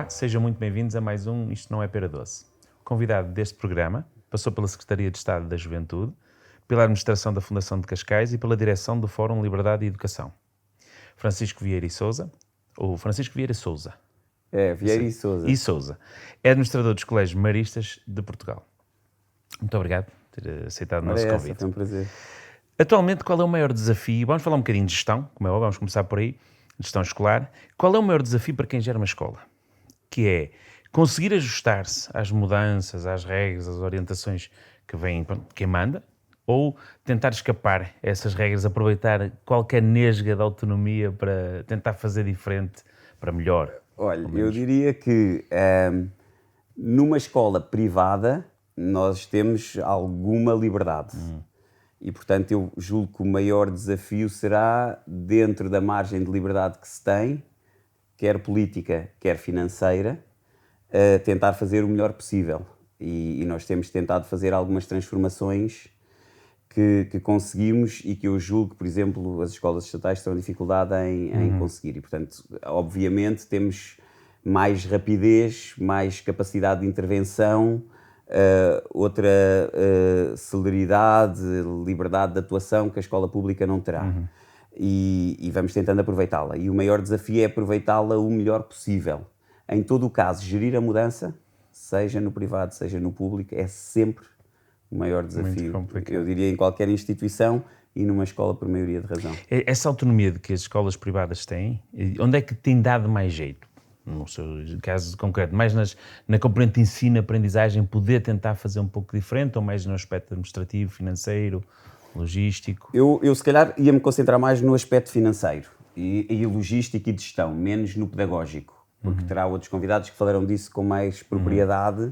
Olá, sejam muito bem-vindos a mais um Isto Não é Pera Doce. O convidado deste programa passou pela Secretaria de Estado da Juventude, pela Administração da Fundação de Cascais e pela Direção do Fórum Liberdade e Educação. Francisco Vieira e Sousa, ou Francisco Vieira Sousa. Vieira e Sousa. E Sousa. É administrador dos Colégios Maristas de Portugal. Muito obrigado por ter aceitado o nosso convite. Foi um prazer. Atualmente, qual é o maior desafio? Vamos falar um bocadinho de gestão, como é óbvio, vamos começar por aí, gestão escolar. Qual é o maior desafio para quem gera uma escola? Que é conseguir ajustar-se às mudanças, às regras, às orientações que vêm quem manda, ou tentar escapar a essas regras, aproveitar qualquer nesga de autonomia para tentar fazer diferente, para melhor? Olha, eu diria que numa escola privada nós temos alguma liberdade. E, portanto, eu julgo que o maior desafio será, dentro da margem de liberdade que se tem, quer política, quer financeira, tentar fazer o melhor possível. E nós temos tentado fazer algumas transformações que conseguimos e que eu julgo que, por exemplo, as escolas estatais terão dificuldade em conseguir. E, portanto, obviamente, temos mais rapidez, mais capacidade de intervenção, outra celeridade, liberdade de atuação que a escola pública não terá. E vamos tentando aproveitá-la. E o maior desafio é aproveitá-la o melhor possível. Em todo o caso, gerir a mudança, seja no privado, seja no público, é sempre o maior desafio. Eu diria em qualquer instituição e numa escola por maioria de razão. Essa autonomia de que as escolas privadas têm, onde é que tem dado mais jeito? No seu caso concreto, mais na componente de ensino, aprendizagem, poder tentar fazer um pouco diferente, ou mais no aspecto administrativo, financeiro, logístico? Eu se calhar ia-me concentrar mais no aspecto financeiro e logístico e de gestão, menos no pedagógico, porque terá outros convidados que falarão disso com mais propriedade.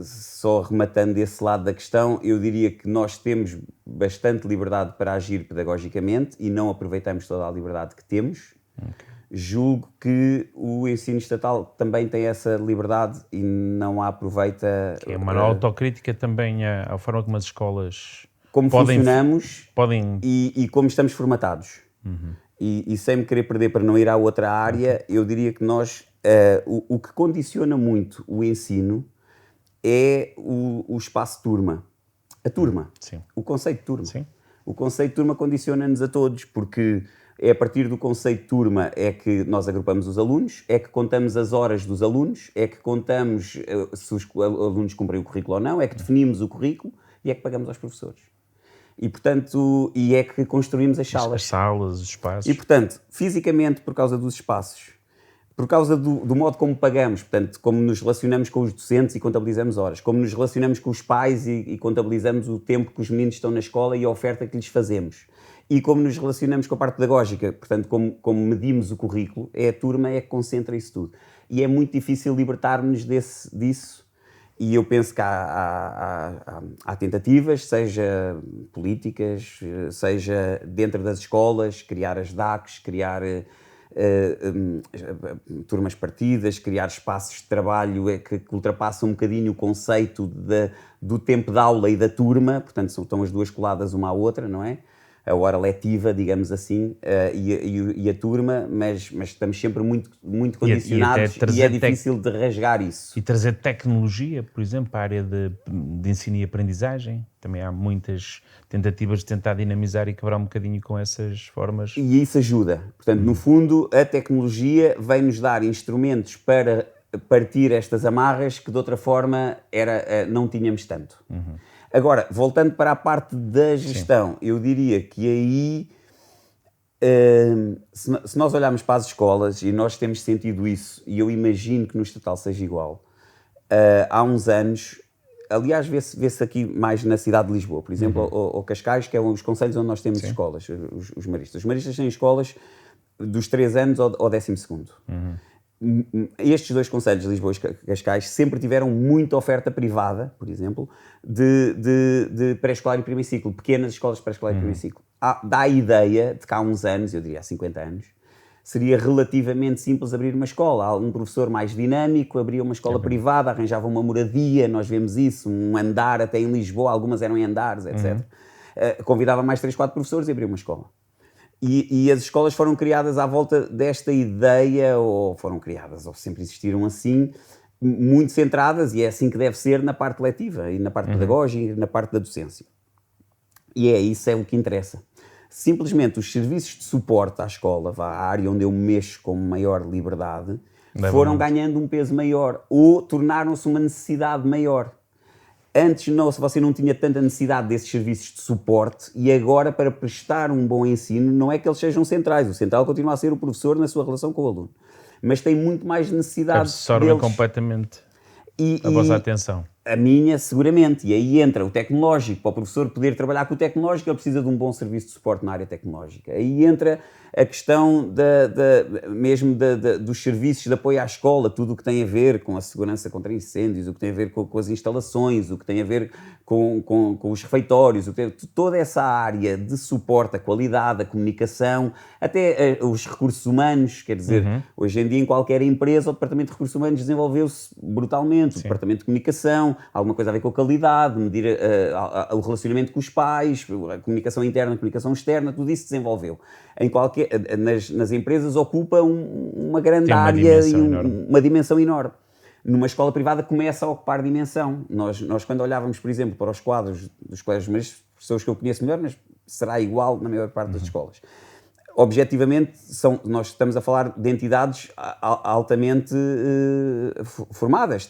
Só rematando esse lado da questão, eu diria que nós temos bastante liberdade para agir pedagogicamente e não aproveitamos toda a liberdade que temos. Julgo que o ensino estatal também tem essa liberdade e não a aproveita. É uma autocrítica também à forma como as escolas como funcionamos podem... e como estamos formatados. E sem me querer perder para não ir à outra área, eu diria que nós, o que condiciona muito o ensino é o espaço turma. A turma. Sim. O conceito de turma. Sim. O conceito de turma condiciona-nos a todos, porque é a partir do conceito de turma é que nós agrupamos os alunos, é que contamos as horas dos alunos, é que contamos se os alunos cumprem o currículo ou não, é que definimos o currículo e é que pagamos aos professores. E, portanto, é que construímos as salas. As salas, os espaços. E, portanto, fisicamente, por causa dos espaços, por causa do modo como pagamos, portanto, como nos relacionamos com os docentes e contabilizamos horas, como nos relacionamos com os pais e contabilizamos o tempo que os meninos estão na escola e a oferta que lhes fazemos. E como nos relacionamos com a parte pedagógica, portanto, como medimos o currículo, é a turma que concentra isso tudo. E é muito difícil libertar-nos disso. E eu penso que há tentativas, seja políticas, seja dentro das escolas, criar as DACs, criar turmas partidas, criar espaços de trabalho que ultrapassam um bocadinho o conceito do tempo de aula e da turma, portanto estão as duas coladas uma à outra, não é? A hora letiva, digamos assim, e a turma, mas estamos sempre muito condicionados e é difícil de rasgar isso. E trazer tecnologia, por exemplo, para a área de ensino e aprendizagem. Também há muitas tentativas de tentar dinamizar e quebrar um bocadinho com essas formas. E isso ajuda. Portanto, no fundo, a tecnologia vem-nos dar instrumentos para partir estas amarras que de outra forma não tínhamos tanto. Agora, voltando para a parte da gestão, eu diria que aí, se nós olharmos para as escolas, e nós temos sentido isso, e eu imagino que no estatal seja igual, há uns anos, aliás, vê-se aqui mais na cidade de Lisboa, por exemplo, ou Cascais, que é um dos concelhos onde nós temos escolas, os maristas. Os maristas têm escolas dos 3 anos ao 12º. Estes dois concelhos de Lisboa e Cascais sempre tiveram muita oferta privada, por exemplo, de pré-escolar e primeiro ciclo, pequenas escolas de pré-escolar e primeiro ciclo. Dá a ideia de que há uns anos, eu diria há 50 anos, seria relativamente simples abrir uma escola. Um professor mais dinâmico abria uma escola privada, arranjava uma moradia, nós vemos isso, um andar até em Lisboa, algumas eram em andares, etc. Convidava mais 3, 4 professores e abria uma escola. E as escolas foram criadas à volta desta ideia, ou foram criadas, ou sempre existiram assim, muito centradas, e é assim que deve ser na parte letiva, e na parte pedagógica, e na parte da docência. E isso é o que interessa. Simplesmente os serviços de suporte à escola, à área onde eu me mexo com maior liberdade, foram ganhando um peso maior, ou tornaram-se uma necessidade maior. Antes você não tinha tanta necessidade desses serviços de suporte, e agora, para prestar um bom ensino, não é que eles sejam centrais. O central continua a ser o professor na sua relação com o aluno. Mas tem muito mais necessidade absorvem deles. Completamente a vossa atenção. A minha, seguramente. E aí entra o tecnológico. Para o professor poder trabalhar com o tecnológico, ele precisa de um bom serviço de suporte na área tecnológica. Aí entra a questão dos serviços de apoio à escola, tudo o que tem a ver com a segurança contra incêndios, o que tem a ver com as instalações, o que tem a ver com os refeitórios, toda essa área de suporte, a qualidade, a comunicação, até os recursos humanos. Quer dizer, hoje em dia em qualquer empresa o departamento de recursos humanos desenvolveu-se brutalmente. O departamento de comunicação, alguma coisa a ver com a qualidade, medir o relacionamento com os pais, a comunicação interna, a comunicação externa, tudo isso desenvolveu. Nas empresas ocupa uma grande área e uma dimensão enorme. Numa escola privada começa a ocupar dimensão. Nós quando olhávamos, por exemplo, para os quadros dos colégios, mas pessoas que eu conheço melhor, mas será igual na maior parte das escolas. Objetivamente, nós estamos a falar de entidades altamente formadas,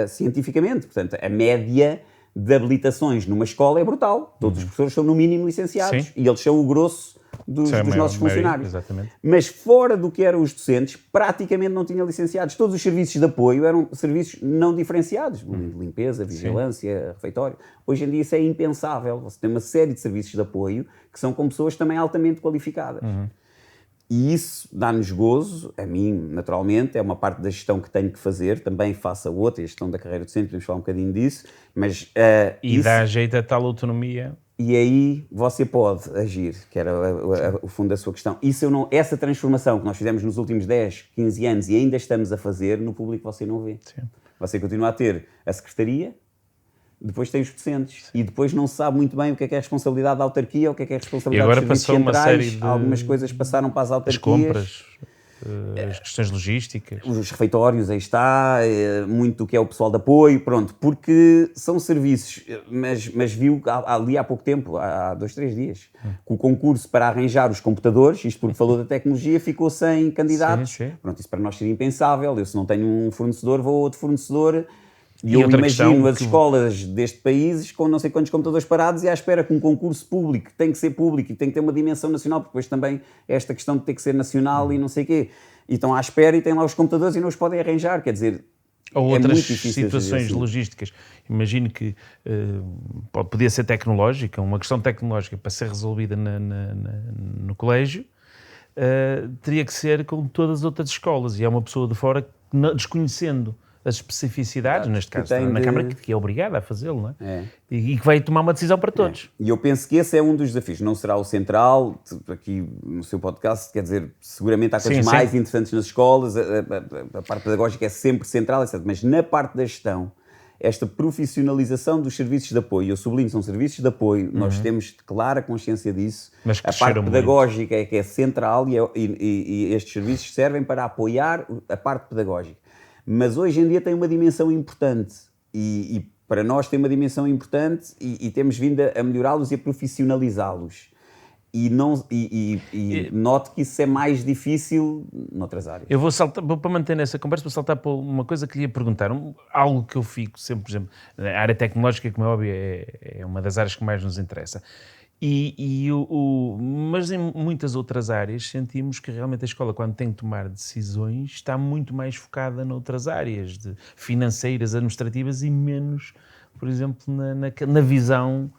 cientificamente. Portanto, a média de habilitações numa escola é brutal. Todos os professores são, no mínimo, licenciados. E eles são o grosso dos nossos funcionários. Exatamente. Mas fora do que eram os docentes, praticamente não tinha licenciados. Todos os serviços de apoio eram serviços não diferenciados. Limpeza, vigilância, refeitório. Hoje em dia isso é impensável. Você tem uma série de serviços de apoio que são com pessoas também altamente qualificadas. E isso dá-nos gozo, a mim, naturalmente, é uma parte da gestão que tenho que fazer, também faço a outra, a gestão da carreira docente, podemos falar um bocadinho disso, mas... dá jeito a tal autonomia. E aí você pode agir, que era o fundo da sua questão. Essa transformação que nós fizemos nos últimos 10, 15 anos e ainda estamos a fazer, no público você não vê. Sim. Você continua a ter a secretaria, depois tem os docentes, e depois não se sabe muito bem o que é responsabilidade da autarquia, o que é responsabilidade dos serviços centrais. Algumas coisas passaram para as autarquias. As compras, as questões logísticas. Os refeitórios, aí está, muito do que é o pessoal de apoio, pronto, porque são serviços, mas viu ali há pouco tempo, há 2, 3 dias, que o concurso para arranjar os computadores, isto porque falou da tecnologia, ficou sem candidatos. Sim. Pronto, isso para nós seria impensável. Eu, se não tenho um fornecedor, vou a outro fornecedor. E eu imagino as escolas deste país com não sei quantos computadores parados e à espera que um concurso público tem que ser público e tem que ter uma dimensão nacional, porque depois também é esta questão de ter que ser nacional e não sei o quê. E estão à espera e têm lá os computadores e não os podem arranjar, quer dizer... Ou outras situações logísticas. Imagino que podia ser tecnológica, uma questão tecnológica para ser resolvida no colégio, teria que ser com todas as outras escolas. E é uma pessoa de fora desconhecendo as especificidades, neste caso, na Câmara, que é obrigada a fazê-lo, não é? E que vai tomar uma decisão para todos. E eu penso que esse é um dos desafios. Não será o central, aqui no seu podcast, quer dizer, seguramente há coisas mais interessantes nas escolas, a parte pedagógica é sempre central, etc. Mas na parte da gestão, esta profissionalização dos serviços de apoio, eu sublinho, são serviços de apoio, nós temos clara consciência disso, mas a parte pedagógica é que é central e estes serviços servem para apoiar a parte pedagógica. Mas hoje em dia tem uma dimensão importante e para nós tem uma dimensão importante e temos vindo a melhorá-los e a profissionalizá-los. E noto que isso é mais difícil noutras áreas. Eu vou para manter nessa conversa, vou saltar para uma coisa que lhe ia perguntar. Algo que eu fico sempre, por exemplo, a área tecnológica, como é óbvio, é uma das áreas que mais nos interessa. Mas em muitas outras áreas sentimos que realmente a escola, quando tem que tomar decisões, está muito mais focada noutras áreas financeiras, administrativas e menos, por exemplo, na visão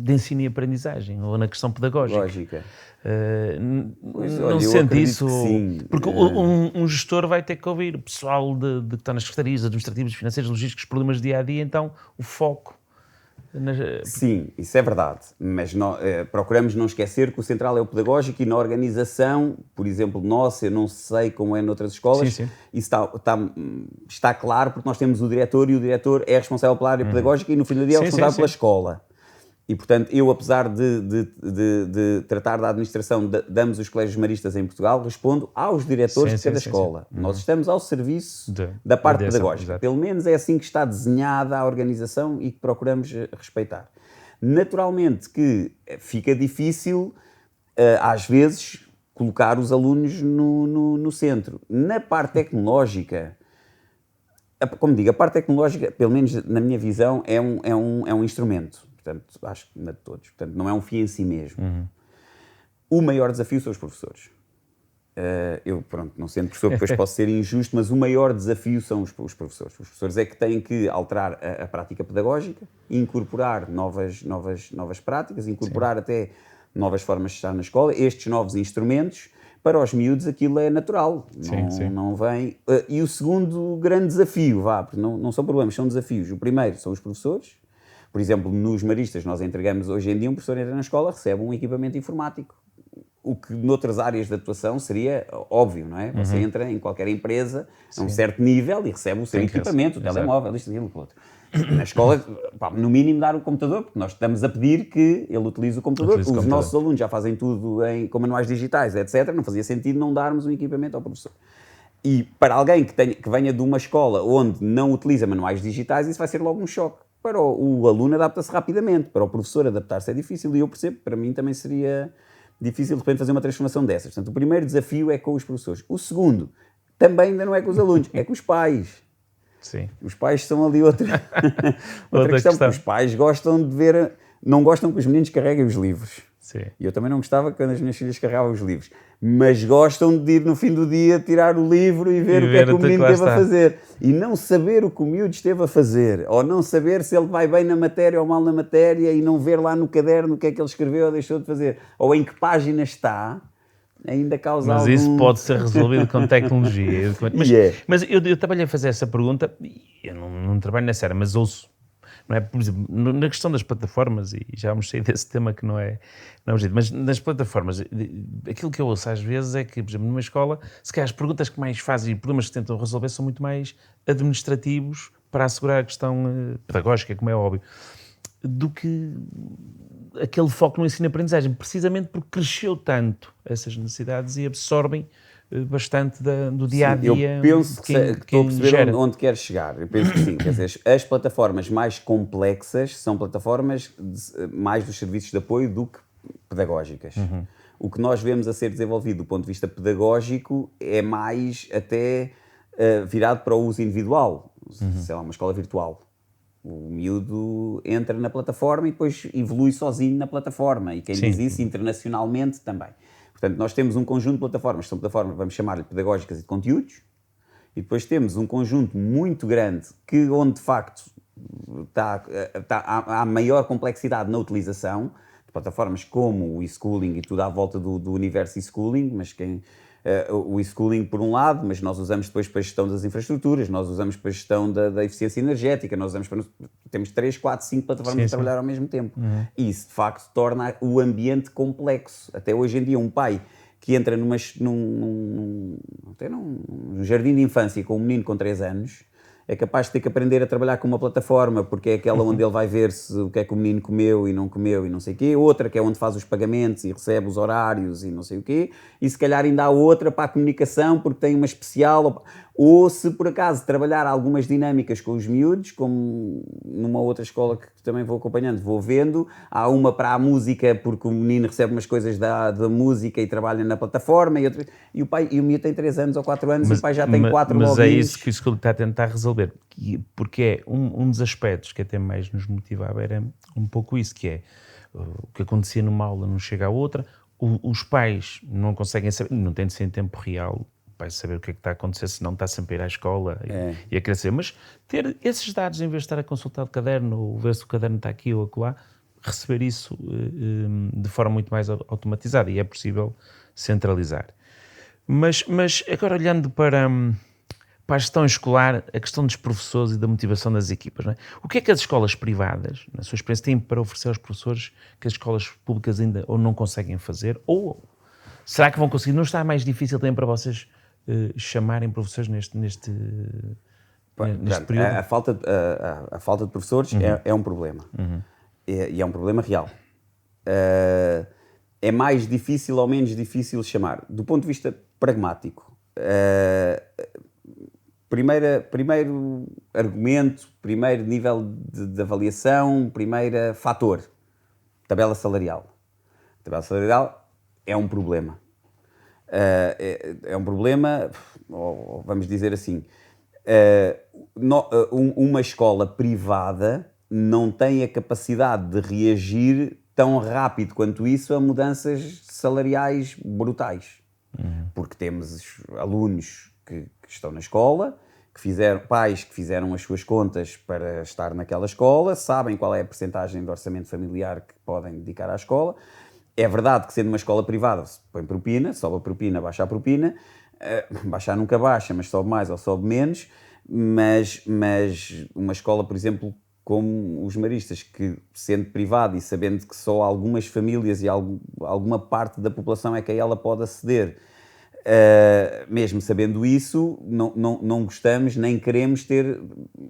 de ensino e aprendizagem ou na questão pedagógica. Lógica. Não se sente isso? Porque um gestor vai ter que ouvir o pessoal que está nas secretarias administrativas, financeiras, logísticas, problemas de dia-a-dia, então o foco... Sim, isso é verdade, mas procuramos não esquecer que o central é o pedagógico e na organização, por exemplo, nossa, eu não sei como é noutras escolas, sim. Isso está claro porque nós temos o diretor e o diretor é responsável pela área pedagógica e no final do dia é responsável pela escola. E, portanto, eu, apesar de tratar da administração de ambos os colégios maristas em Portugal, respondo aos diretores de cada escola. Nós estamos ao serviço da parte pedagógica. Exato. Pelo menos é assim que está desenhada a organização e que procuramos respeitar. Naturalmente que fica difícil, às vezes, colocar os alunos no centro. Na parte tecnológica, como digo, a parte tecnológica, pelo menos na minha visão, é um instrumento. Portanto, acho que não é de todos. Portanto, não é um fim em si mesmo. O maior desafio são os professores. Eu, pronto, não sendo professor, depois posso ser injusto, mas o maior desafio são os professores. Os professores é que têm que alterar a prática pedagógica, incorporar novas práticas, incorporar até novas formas de estar na escola, estes novos instrumentos. Para os miúdos aquilo é natural, não vem... E o segundo grande desafio, porque não são problemas, são desafios. O primeiro são os professores. Por exemplo, nos maristas nós entregamos hoje em dia, um professor entra na escola, recebe um equipamento informático. O que noutras áreas de atuação seria óbvio, não é? Você entra em qualquer empresa a um certo nível e recebe o seu equipamento, o telemóvel, isto, aquilo, aquilo outro. Na escola, no mínimo dar o computador, porque nós estamos a pedir que ele utilize o computador. Os nossos alunos já fazem tudo com manuais digitais, etc. Não fazia sentido não darmos um equipamento ao professor. E para alguém que venha de uma escola onde não utiliza manuais digitais, isso vai ser logo um choque. Para o aluno adapta-se rapidamente, para o professor adaptar-se é difícil, e eu percebo, para mim também seria difícil de repente fazer uma transformação dessas. Portanto, o primeiro desafio é com os professores. O segundo, também ainda não é com os alunos, é com os pais. Sim. Os pais são ali outra questão, porque os pais gostam de ver, não gostam que os meninos carreguem os livros. Sim. E eu também não gostava quando as minhas filhas carregavam os livros. Mas gostam de ir no fim do dia tirar o livro e ver o que é que o menino esteve a fazer. E não saber o que o miúdo esteve a fazer. Ou não saber se ele vai bem na matéria ou mal na matéria e não ver lá no caderno o que é que ele escreveu ou deixou de fazer. Ou em que página está, ainda causa Mas isso pode ser resolvido com tecnologia. Mas eu trabalhei a fazer essa pergunta, eu não trabalho nessa área, mas ouço. Não é? Por exemplo, na questão das plataformas, e já vamos sair desse tema que não é jeito, mas nas plataformas, aquilo que eu ouço às vezes é que, por exemplo, numa escola, se calhar as perguntas que mais fazem e problemas que tentam resolver são muito mais administrativos para assegurar a questão pedagógica, como é óbvio, do que aquele foco no ensino-aprendizagem, precisamente porque cresceu tanto essas necessidades e absorvem bastante do dia-a-dia. Eu penso que estou a perceber onde queres chegar. Eu penso que sim. Quer dizer, as plataformas mais complexas são plataformas mais dos serviços de apoio do que pedagógicas. O que nós vemos a ser desenvolvido do ponto de vista pedagógico é mais até virado para o uso individual. Sei lá, uma escola virtual. O miúdo entra na plataforma e depois evolui sozinho na plataforma. E quem diz isso internacionalmente também. Portanto, nós temos um conjunto de plataformas, que são plataformas, vamos chamar-lhe pedagógicas e de conteúdos, e depois temos um conjunto muito grande, onde de facto há maior complexidade na utilização, de plataformas como o e-schooling e tudo à volta do universo e-schooling, mas o e-schooling por um lado, mas nós usamos depois para a gestão das infraestruturas, nós usamos para a gestão da eficiência energética, nós usamos temos 3, 4, 5 plataformas a trabalhar ao mesmo tempo. E isso, de facto, torna o ambiente complexo. Até hoje em dia, um pai que entra num jardim de infância com um menino com 3 anos, é capaz de ter que aprender a trabalhar com uma plataforma, porque é aquela onde ele vai ver o que é que o menino comeu e não sei o quê. Outra que é onde faz os pagamentos e recebe os horários e não sei o quê. E se calhar ainda há outra para a comunicação, porque tem uma especial. Ou se por acaso trabalhar algumas dinâmicas com os miúdos, como numa outra escola que também vou acompanhando, vou vendo, há uma para a música, porque o menino recebe umas coisas da música e trabalha na plataforma, e o miúdo tem 3 anos ou 4 anos e o pai já tem 4 logins. Mas é isso que o School está a tentar resolver, porque é um dos aspectos que até mais nos motivava era um pouco isso, que é o que acontecia numa aula não chega à outra, os pais não conseguem saber, não tem de ser em tempo real, para saber o que é que está a acontecer, se não está sempre a ir à escola e a crescer. Mas ter esses dados, em vez de estar a consultar o caderno, ou ver se o caderno está aqui ou acolá, receber isso de forma muito mais automatizada, e é possível centralizar. Mas agora olhando para a gestão escolar, a questão dos professores e da motivação das equipas, não é? O que é que as escolas privadas, na sua experiência, têm para oferecer aos professores que as escolas públicas ainda ou não conseguem fazer? Ou será que vão conseguir? Não está mais difícil também para vocês chamarem professores neste período? A falta de professores é um problema. e é um problema real. É mais difícil ou menos difícil chamar. Do ponto de vista pragmático, primeiro argumento, primeiro nível de avaliação, primeiro fator, tabela salarial. A tabela salarial é um problema. É um problema, ou vamos dizer assim, uma escola privada não tem a capacidade de reagir tão rápido quanto isso a mudanças salariais brutais. Porque temos alunos que estão na escola, pais que fizeram as suas contas para estar naquela escola, sabem qual é a percentagem de orçamento familiar que podem dedicar à escola. É verdade que sendo uma escola privada se põe propina, sobe a propina, baixa a propina, baixar nunca baixa, mas sobe mais ou sobe menos, mas uma escola, por exemplo, como os Maristas, que sendo privada e sabendo que só algumas famílias e alguma parte da população é que a ela pode aceder, mesmo sabendo isso, não gostamos nem queremos ter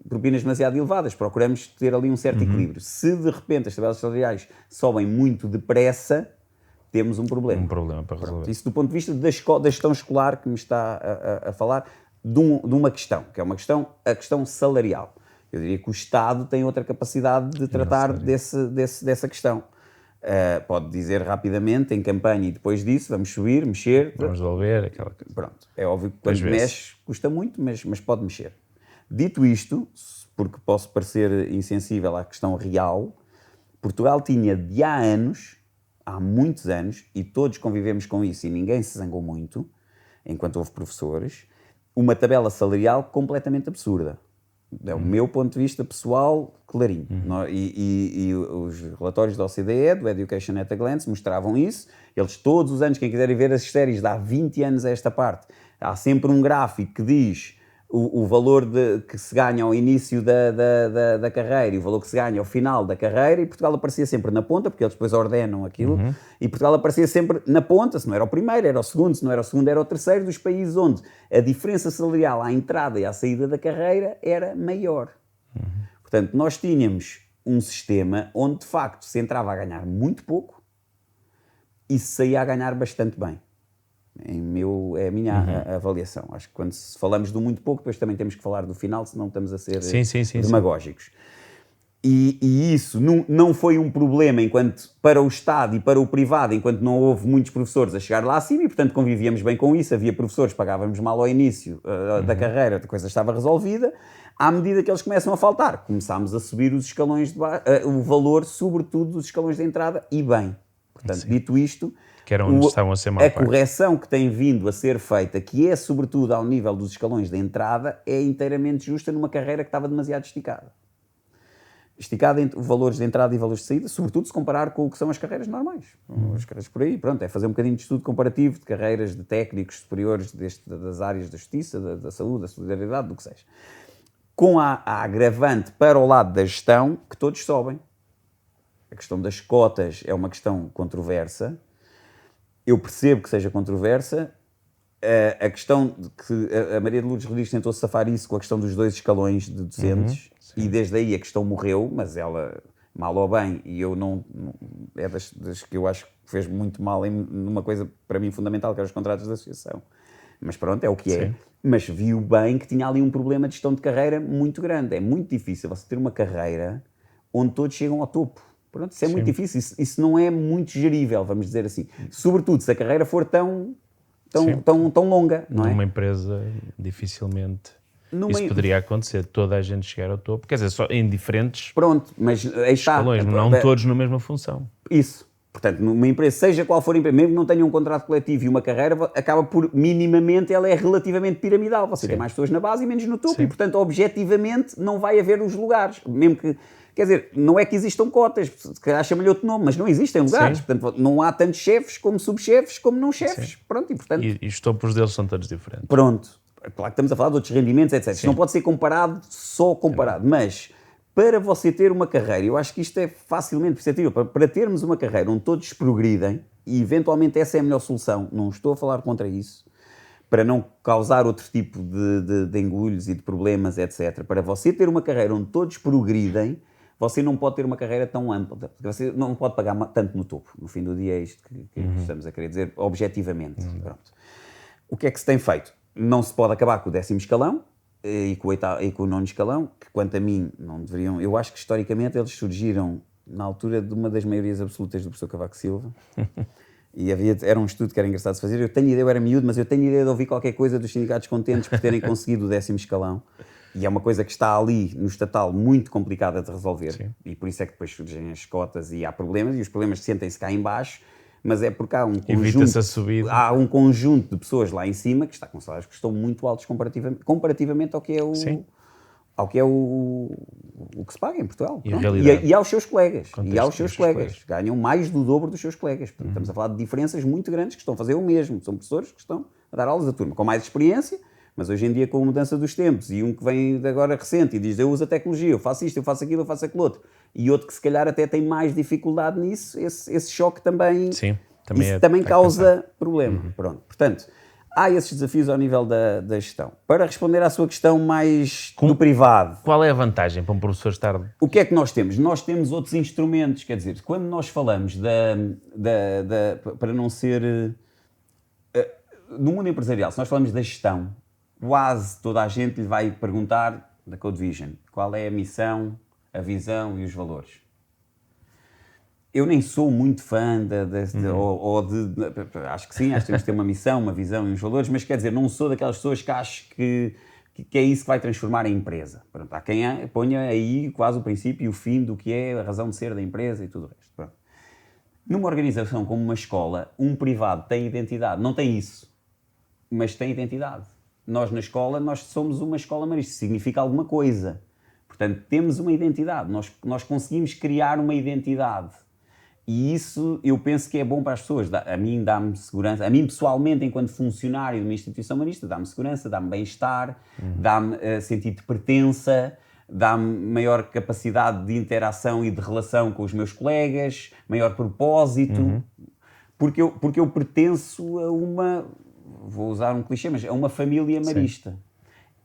propinas demasiado elevadas, procuramos ter ali um certo equilíbrio. Se de repente as tabelas salariais sobem muito depressa, temos um problema. Um problema para resolver. Pronto, isso do ponto de vista da gestão escolar que me está a falar, de uma questão, que é a questão salarial. Eu diria que o Estado tem outra capacidade de tratar dessa questão. Pode dizer rapidamente, em campanha, e depois disso, vamos subir, mexer. Vamos resolver aquela coisa. Pronto, é óbvio que quando mexe, custa muito, mas pode mexer. Dito isto, porque posso parecer insensível à questão real, Portugal tinha de há muitos anos, e todos convivemos com isso e ninguém se zangou muito, enquanto houve professores, uma tabela salarial completamente absurda. É o meu ponto de vista pessoal, clarinho. E os relatórios da OCDE, do Education at a Glance, mostravam isso. Eles, todos os anos, quem quiser ver as séries de há 20 anos a esta parte, há sempre um gráfico que diz o valor que se ganha ao início da carreira e o valor que se ganha ao final da carreira, e Portugal aparecia sempre na ponta, porque eles depois ordenam aquilo, e Portugal aparecia sempre na ponta, se não era o primeiro, era o segundo, se não era o segundo, era o terceiro, dos países onde a diferença salarial à entrada e à saída da carreira era maior. Portanto, nós tínhamos um sistema onde, de facto, se entrava a ganhar muito pouco e se saía a ganhar bastante bem. É a minha avaliação. Acho que quando falamos do muito pouco, depois também temos que falar do final, senão estamos a ser demagógicos. E isso não foi um problema para o Estado e para o privado, enquanto não houve muitos professores a chegar lá acima, e portanto convivíamos bem com isso. Havia professores, pagávamos mal ao início da carreira, a coisa estava resolvida. À medida que eles começam a faltar, começámos a subir os escalões, o valor, sobretudo, dos escalões de entrada, e bem. Portanto, dito isto, que era onde estavam a ser mal pagos. Correção que tem vindo a ser feita, que é sobretudo ao nível dos escalões de entrada, é inteiramente justa numa carreira que estava demasiado esticada. Esticada entre valores de entrada e valores de saída, sobretudo se comparar com o que são as carreiras normais. As carreiras por aí, pronto, é fazer um bocadinho de estudo comparativo de carreiras de técnicos superiores das áreas da justiça, da saúde, da solidariedade, do que seja. Com a agravante para o lado da gestão, que todos sobem. A questão das cotas é uma questão controversa. Eu percebo que seja controversa. A questão de que a Maria de Lourdes Rodrigues tentou safar isso com a questão dos 2 escalões de docentes, e desde aí a questão morreu, mas ela, mal ou bem, e eu não é das que eu acho que fez muito mal numa coisa para mim fundamental, que era os contratos de associação. Mas pronto, é o que é. Mas viu bem que tinha ali um problema de gestão de carreira muito grande. É muito difícil você ter uma carreira onde todos chegam ao topo. Pronto, isso é muito difícil, isso não é muito gerível, vamos dizer assim. Sobretudo se a carreira for tão longa, não é? Numa empresa, dificilmente isso poderia acontecer, toda a gente chegar ao topo, quer dizer, só em diferentes escalões, não todos na mesma função. Isso. Portanto, numa empresa, seja qual for a empresa, mesmo que não tenha um contrato coletivo e uma carreira, acaba por, minimamente, ela é relativamente piramidal. Você tem mais pessoas na base e menos no topo, e portanto, objetivamente, não vai haver os lugares. Mesmo que, quer dizer, não é que existam cotas, se calhar chama-lhe outro nome, mas não existem lugares. Portanto, não há tantos chefes como subchefes, como não chefes. Pronto, e portanto... E os topos deles são todos diferentes. Pronto. Claro que estamos a falar de outros rendimentos, etc. Isto não pode ser comparado, só comparado, mas... Para você ter uma carreira, eu acho que isto é facilmente perceptível, para termos uma carreira onde todos progridem, e eventualmente essa é a melhor solução, não estou a falar contra isso, para não causar outro tipo de engulhos e de problemas, etc. Para você ter uma carreira onde todos progridem, você não pode ter uma carreira tão ampla, porque você não pode pagar tanto no topo. No fim do dia é isto que estamos a querer dizer, objetivamente. Pronto. O que é que se tem feito? Não se pode acabar com o 10º escalão e com o 9º escalão, que quanto a mim não deveriam... Eu acho que historicamente eles surgiram na altura de uma das maiorias absolutas do professor Cavaco Silva. E era um estudo que era engraçado de fazer. Eu era miúdo, mas eu tenho ideia de ouvir qualquer coisa dos sindicatos contentes por terem conseguido o 10º escalão. E é uma coisa que está ali no estatal muito complicada de resolver. Sim. E por isso é que depois surgem as cotas e há problemas, e os problemas sentem-se cá em baixo, mas é porque há um conjunto de pessoas lá em cima que está com salários que estão muito altos comparativamente ao que é o que se paga em Portugal. E aos seus colegas. Ganham mais do dobro dos seus colegas. Portanto, estamos a falar de diferenças muito grandes que estão a fazer o mesmo. São professores que estão a dar aulas à turma com mais experiência, mas hoje em dia com a mudança dos tempos e um que vem de agora recente e diz eu uso a tecnologia, eu faço isto, eu faço aquilo, eu faço aquilo outro, e outro que se calhar até tem mais dificuldade nisso, esse choque também, também causa problema. Pronto. Portanto, há esses desafios ao nível da gestão. Para responder à sua questão mais do privado... Qual é a vantagem para um professor estar... O que é que nós temos? Nós temos outros instrumentos, quer dizer, quando nós falamos para não ser... no mundo empresarial, se nós falamos da gestão, quase toda a gente lhe vai perguntar da Code Vision, qual é a missão, a visão e os valores. Eu nem sou muito fã acho que sim, acho que temos de ter uma missão, uma visão e uns valores, mas quer dizer, não sou daquelas pessoas que acho que é isso que vai transformar a empresa. Pronto, há quem ponha aí quase o princípio e o fim do que é a razão de ser da empresa e tudo o resto. Pronto. Numa organização como uma escola, um privado tem identidade, não tem isso, mas tem identidade. Nós na escola, nós somos uma escola marista, significa alguma coisa. Portanto, temos uma identidade, nós conseguimos criar uma identidade. E isso eu penso que é bom para as pessoas. A mim dá-me segurança, a mim pessoalmente, enquanto funcionário de uma instituição marista, dá-me segurança, dá-me bem-estar, dá-me sentido de pertença, dá-me maior capacidade de interação e de relação com os meus colegas, maior propósito, porque eu pertenço a uma... Vou usar um clichê, mas é uma família marista. Sim.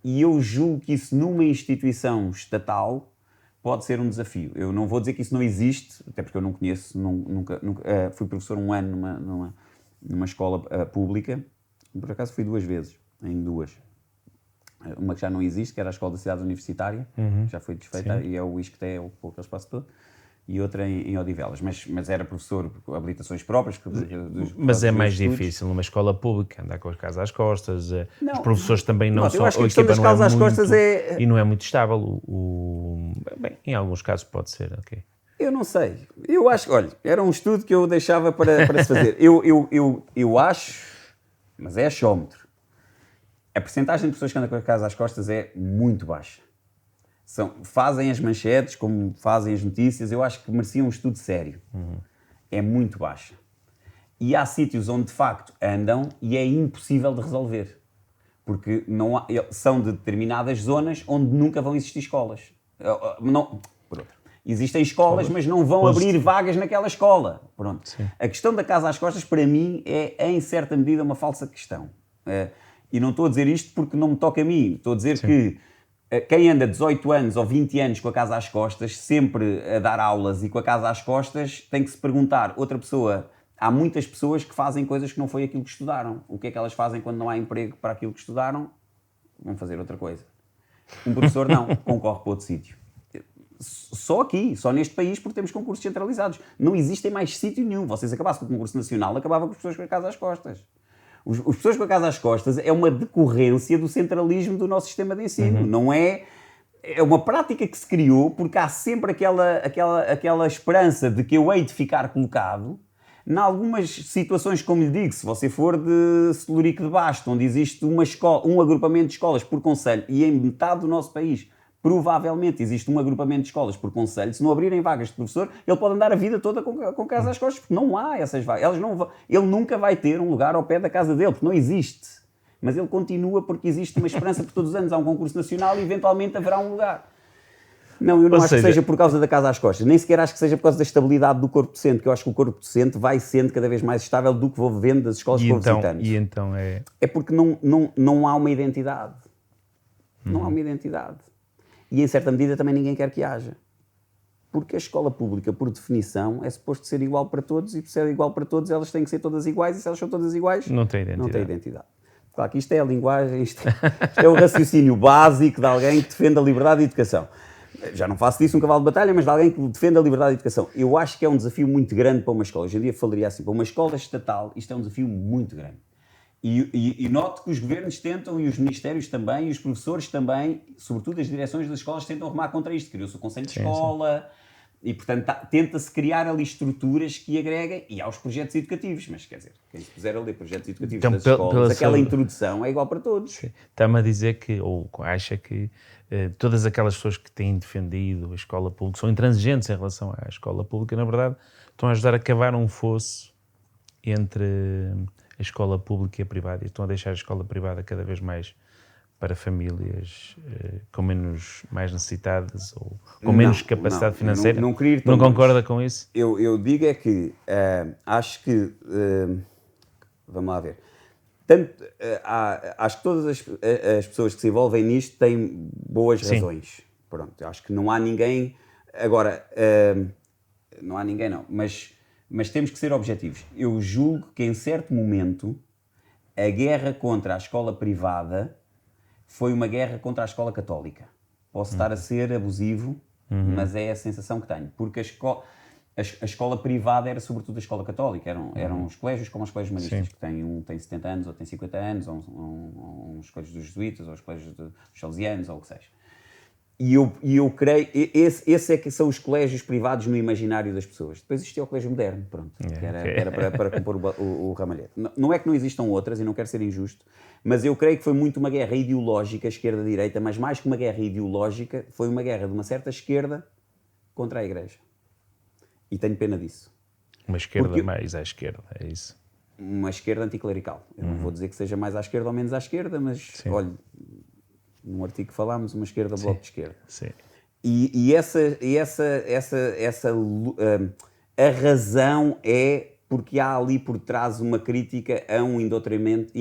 E eu julgo que isso numa instituição estatal pode ser um desafio. Eu não vou dizer que isso não existe, até porque eu não conheço, nunca fui professor um ano numa escola pública, por acaso fui 2 vezes, em 2. Uma que já não existe, que era a Escola da Cidade Universitária, que já foi desfeita, e é o ISCTE, ocupou aquele espaço todo. E outra em Odivelas, mas era professor com habilitações próprias. Mas é mais difícil numa escola pública, andar com as casas às costas, os professores também não são... A equipa não é muito, e não é muito estável. Bem, em alguns casos pode ser, ok. Eu não sei. Eu acho, olha, era um estudo que eu deixava para se fazer. Eu acho, mas é achómetro, a percentagem de pessoas que andam com a casa às costas é muito baixa. Fazem as manchetes, como fazem as notícias, eu acho que mereciam um estudo sério. É muito baixa. E há sítios onde, de facto, andam e é impossível de resolver. Porque são de determinadas zonas onde nunca vão existir escolas. Existem escolas, mas não vão abrir vagas naquela escola. Pronto. Sim. A questão da casa às costas, para mim, é, em certa medida, uma falsa questão. E não estou a dizer isto porque não me toca a mim. Estou a dizer que quem anda 18 anos ou 20 anos com a casa às costas, sempre a dar aulas e com a casa às costas, tem que se perguntar, outra pessoa, há muitas pessoas que fazem coisas que não foi aquilo que estudaram. O que é que elas fazem quando não há emprego para aquilo que estudaram? Vão fazer outra coisa. Um professor não, concorre para outro sítio. Só aqui, só neste país, porque temos concursos centralizados. Não existem mais sítio nenhum. Vocês acabassem com o concurso nacional, acabava com as pessoas com a casa às costas. As pessoas com a casa às costas é uma decorrência do centralismo do nosso sistema de ensino. Não é uma prática que se criou porque há sempre aquela esperança de que eu hei de ficar colocado. Em algumas situações, como lhe digo, se você for de Celurico de Basto, onde existe uma escola, um agrupamento de escolas por concelho, e em metade do nosso país provavelmente existe um agrupamento de escolas por concelho, se não abrirem vagas de professor, ele pode andar a vida toda com casa às costas, porque não há essas vagas. Ele nunca vai ter um lugar ao pé da casa dele, porque não existe. Mas ele continua porque existe uma esperança, porque todos os anos há um concurso nacional e eventualmente haverá um lugar. Não, eu não acho que seja por causa da casa às costas, nem sequer acho que seja por causa da estabilidade do corpo docente, que eu acho que o corpo docente vai sendo cada vez mais estável do que vou vendo das escolas de visitantes. E então é... É porque não há uma identidade. Não há uma identidade. E em certa medida também ninguém quer que haja. Porque a escola pública, por definição, é suposto ser igual para todos, e por ser igual para todos, elas têm que ser todas iguais, e se elas são todas iguais, Não tem identidade. não tem identidade. Claro que isto é a linguagem, isto é o raciocínio básico de alguém que defende a liberdade de educação. Já não faço disso um cavalo de batalha, mas de alguém que defende a liberdade de educação. Eu acho que é um desafio muito grande para uma escola. Hoje em dia falaria assim, para uma escola estatal, isto é um desafio muito grande. E noto que os governos tentam, e os ministérios também, e os professores também, sobretudo as direções das escolas, tentam remar contra isto. Criou-se o Conselho de Escola, e portanto tenta-se criar ali estruturas que agreguem, e há os projetos educativos, mas quer dizer, quem se puser a ler projetos educativos Então, das escolas, aquela introdução é igual para todos. Está-me a dizer que, ou acha que todas aquelas pessoas que têm defendido a escola pública, são intransigentes em relação à escola pública, na verdade, estão a ajudar a cavar um fosso entre a escola pública e a privada, e estão a deixar a escola privada cada vez mais para famílias com mais necessitadas ou com menos capacidade financeira. Não queria ir não tão concorda longe. com isso? Eu digo é que acho que vamos lá ver. Tanto, acho que todas as pessoas que se envolvem nisto têm boas razões. Pronto, acho que não há ninguém. Agora, não há ninguém, não. Mas temos que ser objetivos. Eu julgo que em certo momento a guerra contra a escola privada foi uma guerra contra a escola católica. Posso estar a ser abusivo, mas é a sensação que tenho. Porque a escola privada era sobretudo a escola católica. Eram os colégios como os colégios maristas, que tem 70 anos, ou tem 50 anos, ou os colégios dos jesuítas, ou os colégios dos salesianos, ou o que seja. E eu creio, esses é que são os colégios privados no imaginário das pessoas. Depois existia o colégio moderno, pronto, que era para compor o ramalhete. Não é que não existam outras, e não quero ser injusto, mas eu creio que foi muito uma guerra ideológica, esquerda-direita, mas mais que uma guerra ideológica, foi uma guerra de uma certa esquerda contra a Igreja. E tenho pena disso. Uma esquerda mais à esquerda, é isso? Uma esquerda anticlerical. Eu não vou dizer que seja mais à esquerda ou menos à esquerda, mas, olha, num artigo que falámos, uma esquerda, bloco de esquerda. Sim. E a razão é porque há ali por trás uma crítica a um indotrinamento,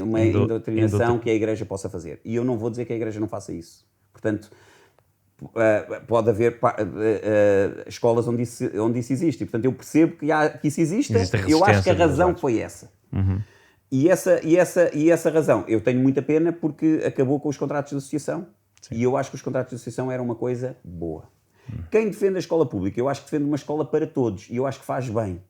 uma indoutrinação que a Igreja possa fazer. E eu não vou dizer que a Igreja não faça isso. Portanto, pode haver escolas onde isso existe. E, portanto, eu percebo que isso existe. Eu acho que a razão foi essa. E essa razão, eu tenho muita pena porque acabou com os contratos de associação. Sim. E eu acho que os contratos de associação eram uma coisa boa. Quem defende a escola pública, eu acho que defende uma escola para todos, e eu acho que faz bem.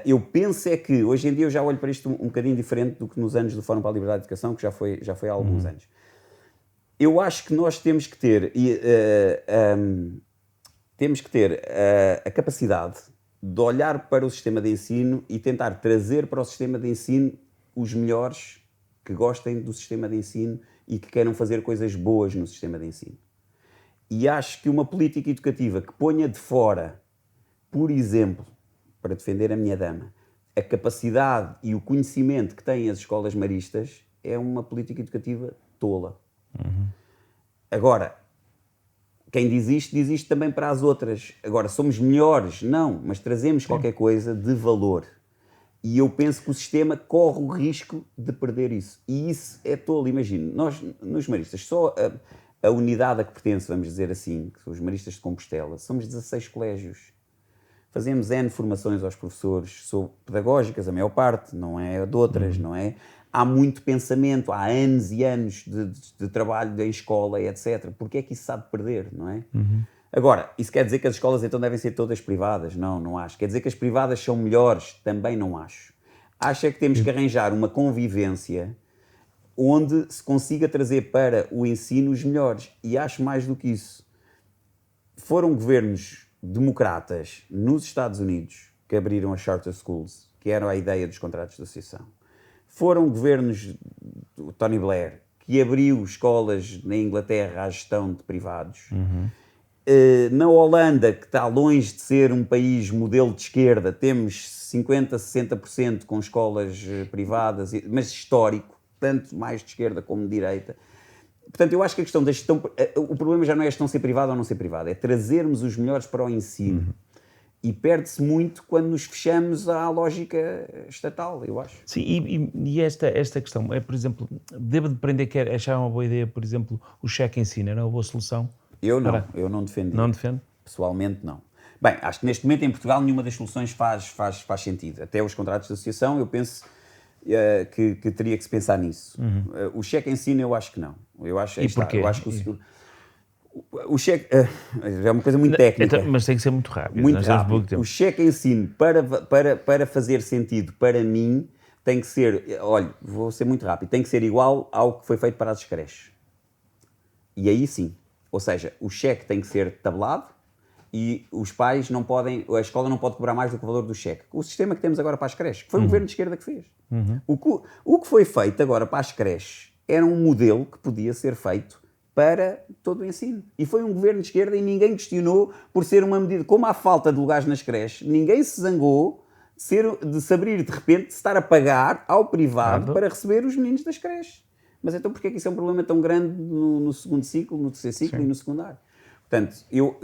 Eu penso é que, hoje em dia eu já olho para isto um bocadinho diferente do que nos anos do Fórum para a Liberdade de Educação, que já foi há alguns anos. Eu acho que nós temos que ter a capacidade de olhar para o sistema de ensino e tentar trazer para o sistema de ensino os melhores que gostem do sistema de ensino e que queiram fazer coisas boas no sistema de ensino. E acho que uma política educativa que ponha de fora, por exemplo, para defender a minha dama, a capacidade e o conhecimento que têm as escolas maristas, é uma política educativa tola. Agora, quem diz isto também para as outras. Agora, somos melhores? Não, mas trazemos qualquer coisa de valor. E eu penso que o sistema corre o risco de perder isso. E isso é tolo. Imagino, nós, nos maristas, só a unidade a que pertence, vamos dizer assim, que são os maristas de Compostela, somos 16 colégios. Fazemos N formações aos professores, pedagógicas, a maior parte, não é de outras, não é? Há muito pensamento, há anos e anos de trabalho em escola, etc. Porque é que isso sabe perder, não é? Agora, isso quer dizer que as escolas então devem ser todas privadas? Não, não acho. Quer dizer que as privadas são melhores? Também não acho. Acho é que temos que arranjar uma convivência onde se consiga trazer para o ensino os melhores. E acho mais do que isso. Foram governos democratas nos Estados Unidos que abriram as charter schools, que era a ideia dos contratos de associação. Foram governos do Tony Blair que abriu escolas na Inglaterra à gestão de privados. Na Holanda, que está longe de ser um país modelo de esquerda, temos 50%, 60% com escolas privadas, mas histórico, tanto mais de esquerda como de direita. Portanto, eu acho que a questão da gestão... O problema já não é a gestão ser privada ou não ser privada, é trazermos os melhores para o ensino. E perde-se muito quando nos fechamos à lógica estatal, eu acho. Sim, e esta questão é, por exemplo, devo depreender que achar uma boa ideia, por exemplo, o cheque ensino era uma boa solução? Eu não defendi. Não defende? Pessoalmente, não. Bem, acho que neste momento em Portugal nenhuma das soluções faz sentido. Até os contratos de associação, eu penso que teria que se pensar nisso. O cheque ensino, eu acho que não. E porquê? Eu acho que o cheque é uma coisa muito técnica. Mas tem que ser muito rápido. Muito rápido. O cheque ensino, para fazer sentido para mim, tem que ser, olha, vou ser muito rápido, tem que ser igual ao que foi feito para as creches. E aí sim. Ou seja, o cheque tem que ser tabelado e os pais não podem, a escola não pode cobrar mais do que o valor do cheque. O sistema que temos agora para as creches, que foi o governo de esquerda que fez. O que foi feito agora para as creches era um modelo que podia ser feito para todo o ensino. E foi um governo de esquerda e ninguém questionou por ser uma medida. Como há falta de lugares nas creches, ninguém se zangou de se abrir de repente, de estar a pagar ao privado para receber os meninos das creches. Mas então porquê é que isso é um problema tão grande no segundo ciclo, no terceiro ciclo e no secundário? Portanto,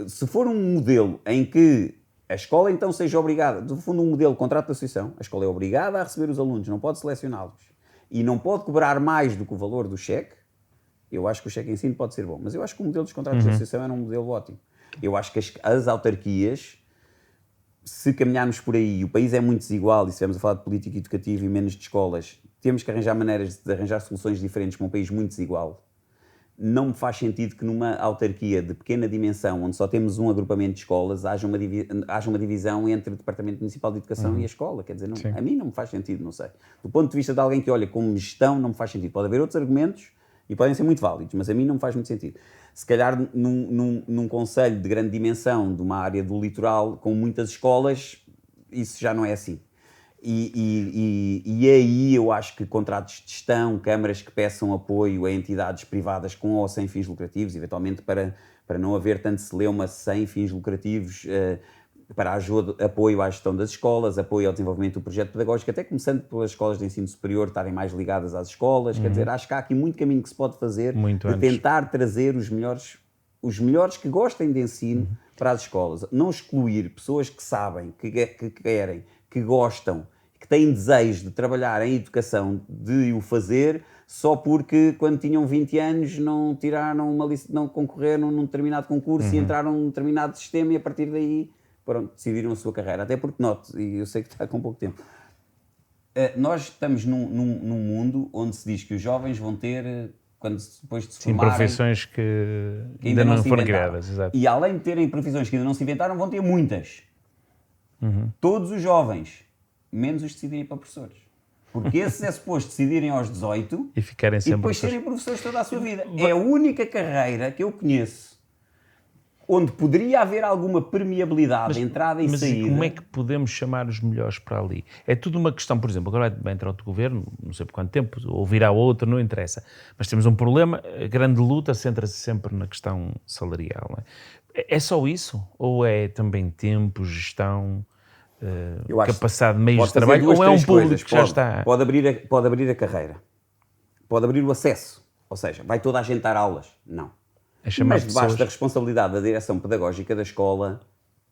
se for um modelo em que a escola então seja obrigada, no fundo um modelo de contrato de associação, a escola é obrigada a receber os alunos, não pode selecioná-los e não pode cobrar mais do que o valor do cheque, eu acho que o cheque em ensino pode ser bom. Mas eu acho que o modelo dos contratos de associação era um modelo ótimo. Eu acho que as autarquias, se caminharmos por aí, o país é muito desigual e se estivermos a falar de política educativa e menos de escolas, temos que arranjar maneiras de arranjar soluções diferentes para um país muito desigual. Não me faz sentido que numa autarquia de pequena dimensão, onde só temos um agrupamento de escolas, haja uma divisão entre o Departamento Municipal de Educação e a escola. Quer dizer, a mim não me faz sentido, não sei. Do ponto de vista de alguém que olha como gestão, não me faz sentido. Pode haver outros argumentos e podem ser muito válidos, mas a mim não me faz muito sentido. Se calhar num concelho de grande dimensão, de uma área do litoral, com muitas escolas, isso já não é assim. E aí eu acho que contratos de gestão, câmaras que peçam apoio a entidades privadas com ou sem fins lucrativos, eventualmente para não haver tanto celeuma sem fins lucrativos, para apoio à gestão das escolas, apoio ao desenvolvimento do projeto pedagógico, até começando pelas escolas de ensino superior estarem mais ligadas às escolas. Quer dizer, acho que há aqui muito caminho que se pode fazer de tentar trazer os melhores que gostem de ensino para as escolas. Não excluir pessoas que sabem, que querem, que gostam, que têm desejo de trabalhar em educação, de o fazer, só porque quando tinham 20 anos não concorreram num determinado concurso e entraram num determinado sistema e a partir daí pronto, decidiram a sua carreira. Até porque, note, e eu sei que está com pouco tempo, nós estamos num mundo onde se diz que os jovens vão ter, depois de se formarem... profissões que ainda não foram criadas. Exato. E além de terem profissões que ainda não se inventaram, vão ter muitas. Todos os jovens, menos os que decidirem para professores. Porque esses é suposto decidirem aos 18 e ficarem sempre depois serem professores toda a sua vida. É a única carreira que eu conheço onde poderia haver alguma permeabilidade de entrada e saída. Mas como é que podemos chamar os melhores para ali? É tudo uma questão, por exemplo, agora vai entrar outro governo, não sei por quanto tempo, ou virá outro, não interessa. Mas temos um problema, a grande luta centra-se sempre na questão salarial. Não é? É só isso? Ou é também tempo, gestão, capacidade de meios de trabalho? Ou é um público que já está... Pode abrir a carreira. Pode abrir o acesso. Ou seja, vai toda a gente dar aulas? Não. Mas debaixo da responsabilidade da direção pedagógica da escola,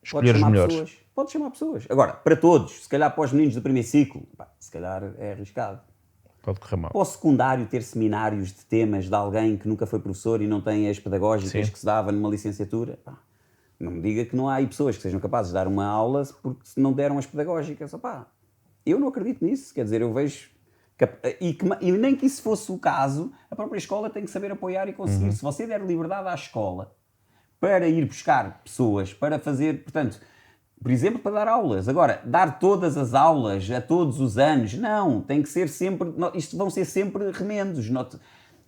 escolher os melhores. Pode chamar pessoas. Agora, para todos, se calhar para os meninos do primeiro ciclo, se calhar é arriscado. Pode correr mal. Para o secundário ter seminários de temas de alguém que nunca foi professor e não tem as pedagógicas que se dava numa licenciatura, não me diga que não há aí pessoas que sejam capazes de dar uma aula porque se não deram as pedagógicas. Eu não acredito nisso. Quer dizer, eu vejo... E nem que isso fosse o caso, a própria escola tem que saber apoiar e conseguir. Se você der liberdade à escola para ir buscar pessoas, para fazer, portanto, por exemplo, para dar aulas. Agora, dar todas as aulas a todos os anos, não, tem que ser sempre, isto vão ser sempre remendos.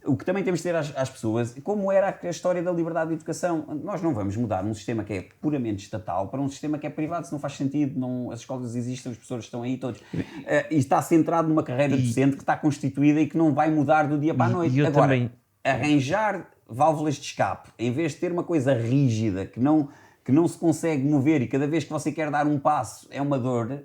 O que também temos de ter às pessoas, como era a história da liberdade de educação, nós não vamos mudar um sistema que é puramente estatal para um sistema que é privado, se não faz sentido, as escolas existem, os professores estão aí todos, e está centrado numa carreira docente que está constituída e que não vai mudar do dia para a noite. Agora, arranjar válvulas de escape, em vez de ter uma coisa rígida que não se consegue mover e cada vez que você quer dar um passo é uma dor...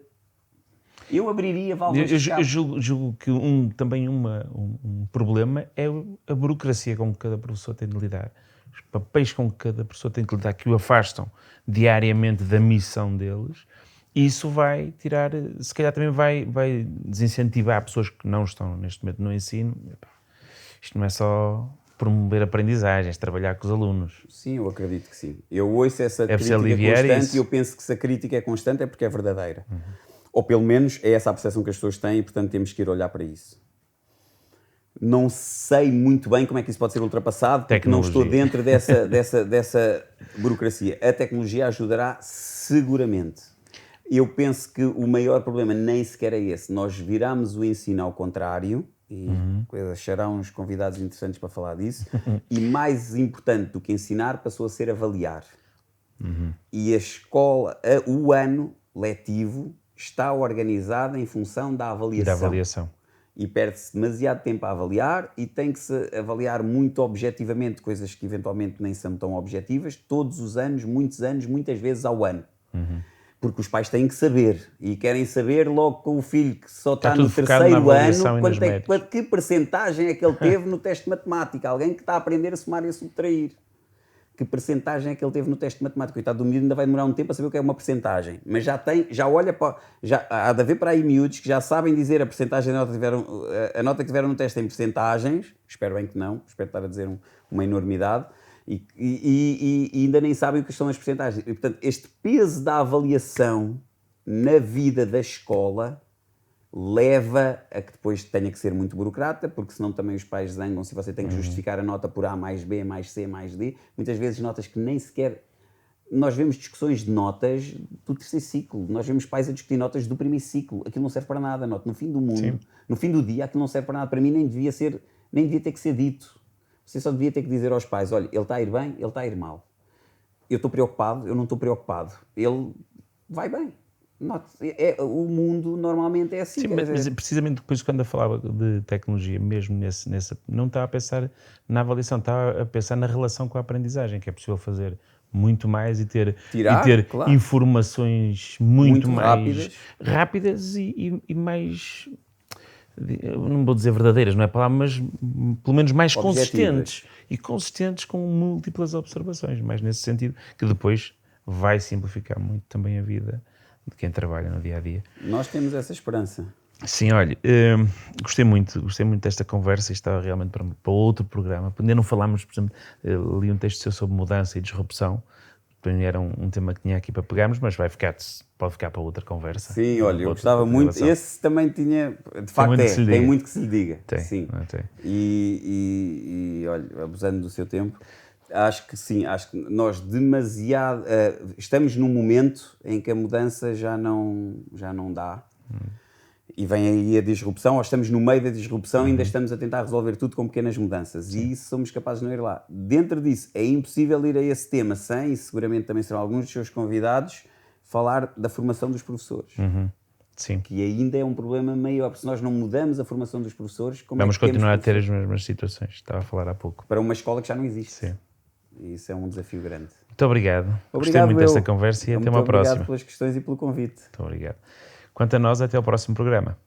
Eu abriria válvulas de escape. Eu julgo que também um problema é a burocracia com que cada professor tem de lidar. Os papéis com que cada professor tem de lidar, que o afastam diariamente da missão deles. E isso vai tirar, se calhar também vai desincentivar pessoas que não estão neste momento no ensino. Isto não é só promover aprendizagens, trabalhar com os alunos. Sim, eu acredito que sim. Eu ouço essa preciso crítica aliviar constante isso. e eu penso que se a crítica é constante é porque é verdadeira. Ou pelo menos é essa a percepção que as pessoas têm e, portanto, temos que ir olhar para isso. Não sei muito bem como é que isso pode ser ultrapassado, porque não estou dentro dessa burocracia. A tecnologia ajudará seguramente. Eu penso que o maior problema nem sequer é esse. Nós viramos o ensino ao contrário, e acharão uns convidados interessantes para falar disso, e mais importante do que ensinar passou a ser avaliar. E a escola, o ano letivo está organizada em função da avaliação. E perde-se demasiado tempo a avaliar e tem que se avaliar muito objetivamente, coisas que eventualmente nem são tão objetivas, todos os anos, muitas vezes ao ano. Porque os pais têm que saber e querem saber logo com o filho que só está no terceiro ano que percentagem é que ele teve no teste de matemática. Alguém que está a aprender a somar e a subtrair. Que percentagem é que ele teve no teste de matemática? Coitado do miúdo, ainda vai demorar um tempo a saber o que é uma percentagem. Mas já olha para... há de haver para aí miúdos que já sabem dizer a percentagem da nota que tiveram, a nota que tiveram no teste em percentagens. Espero bem que não. Espero estar a dizer uma enormidade. E ainda nem sabem o que são as percentagens. E, portanto, este peso da avaliação na vida da escola leva a que depois tenha que ser muito burocrata, porque senão também os pais zangam-se e você tem que justificar a nota por A mais B mais C mais D. Muitas vezes notas que nem sequer... Nós vemos discussões de notas do terceiro ciclo. Nós vemos pais a discutir notas do primeiro ciclo. Aquilo não serve para nada. Nota no fim do mundo, sim, no fim do dia, aquilo não serve para nada. Para mim nem devia ter que ser dito. Você só devia ter que dizer aos pais, olha, ele está a ir bem, ele está a ir mal. Eu estou preocupado, eu não estou preocupado. Ele vai bem. O mundo normalmente é assim. Sim, mas precisamente depois, quando eu falava de tecnologia, mesmo não está a pensar na avaliação, está a pensar na relação com a aprendizagem, que é possível fazer muito mais e ter claro, informações muito mais rápidas e mais, não vou dizer verdadeiras, não é a palavra, mas pelo menos mais consistentes com múltiplas observações, mais nesse sentido, que depois vai simplificar muito também a vida de quem trabalha no dia-a-dia. Nós temos essa esperança. Sim, olha, gostei muito desta conversa e estava realmente para outro programa. Ainda não falámos, por exemplo, li um texto seu sobre mudança e disrupção. Para mim era um tema que tinha aqui para pegarmos, mas pode ficar para outra conversa. Sim, olha, eu gostava muito. Esse também tinha, de facto tem muito que se lhe diga. Sim. E olha, abusando do seu tempo, acho que sim, acho que nós demasiado... estamos num momento em que a mudança já não dá. E vem aí a disrupção, ou estamos no meio da disrupção e ainda estamos a tentar resolver tudo com pequenas mudanças. Sim. E isso somos capazes de não ir lá. Dentro disso, é impossível ir a esse tema sem, e seguramente também serão alguns dos seus convidados, falar da formação dos professores. Sim. Que ainda é um problema maior, porque se nós não mudamos a formação dos professores... Vamos continuar a ter as mesmas situações, estava a falar há pouco. Para uma escola que já não existe. Sim. E isso é um desafio grande. Muito obrigado. Gostei muito desta conversa e até uma próxima. Obrigado pelas questões e pelo convite. Muito obrigado. Quanto a nós, até ao próximo programa.